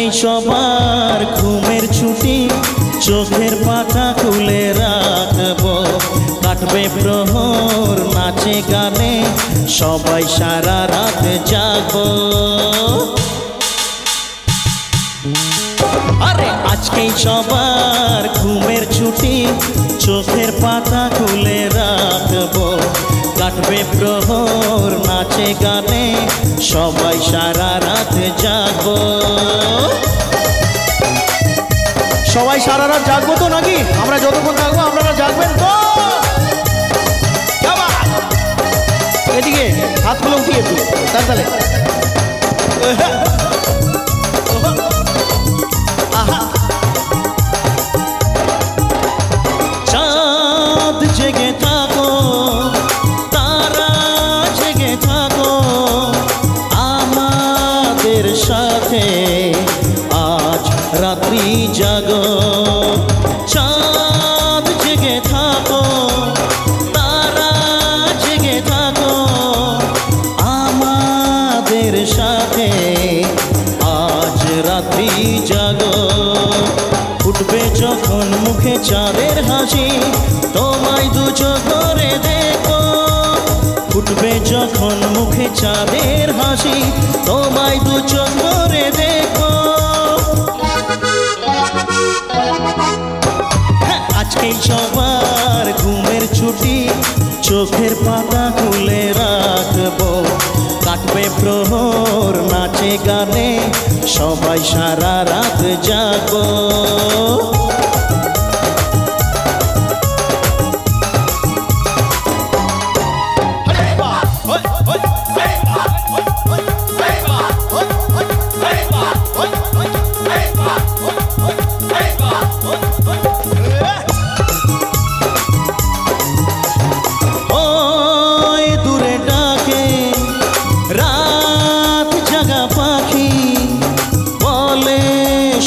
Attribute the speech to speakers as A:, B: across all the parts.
A: আজকেই সবার ঘুমের ছুটি, চোখের পাতা খুলে রাখবো, কাটবে প্রহর নাচে গানে, সবাই সারা রাত জাগবো। আরে আজকেই সবার ঘুমের ছুটি, চোখের পাতা খুলে রাখবো, কাটবে প্রহর নাচে গানে, সবাই সারা রাত জাগবো।
B: সবাই সারা রাত জাগবো তো নাকি? আমরা যতক্ষণ থাকবো আপনারা জাগবেন তো? এদিকে হাতগুলো উঠিয়ে একটু তাহলে
A: চাঁদ জেগে থাকো, তারা জেগে থাকো, আমাদের সাথে আজ রাত্রি জাগো। চাঁদ জেগে থাকো, তারা জেগে থাকো, আমাদের সাথে আজ রাত্রি জাগো। ফুটবে যখন মুখে চাঁদের হাসি, তোমায় দু চোখ করে দেখো। ফুটবে যখন মুখে চাঁদের হাসি, তোমায় দু চোখ করে দেখো। আজকেই সবার ঘুমের ছুটি, চোখের পাতা খুলে রাখবো, কাটবে প্রহর নাচে গানে, সবাই সারা রাত জাগবো।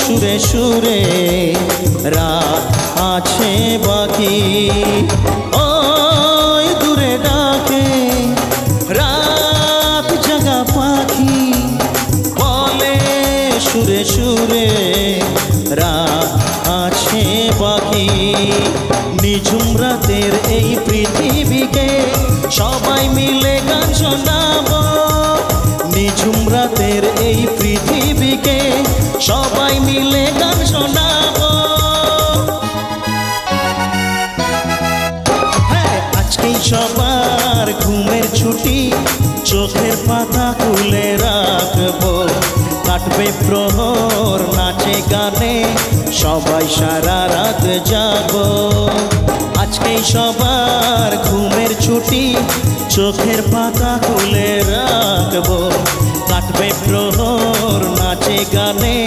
A: সুরে সুরে রাত আছে বাকি, ওই দূরে ডাকে রাত জাগা পাখি, বলে সুরে সুরে রাত আছে বাকি। নিঝুম রাতের এই পৃথিবীকে সবাই মিলে গান শোনাবো। নিঝুম রাতের এই পৃথিবীকে সবাই মিলে গান শোনাবো। হ্যাঁ, আজকেই সবার ঘুমের ছুটি, চোখের পাতা খুলে রাখবো, কাটবে প্রহর নাচে গানে, সবাই সারা রাত জাগবো। আজকেই সবার ঘুমের ছুটি, চোখের পাতা খুলে রাখবো, কাটবে প্রহর নাচে গানে,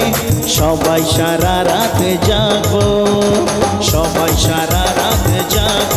A: সবাই সারা রাত জাগবো, সবাই সারা রাত জাগবো।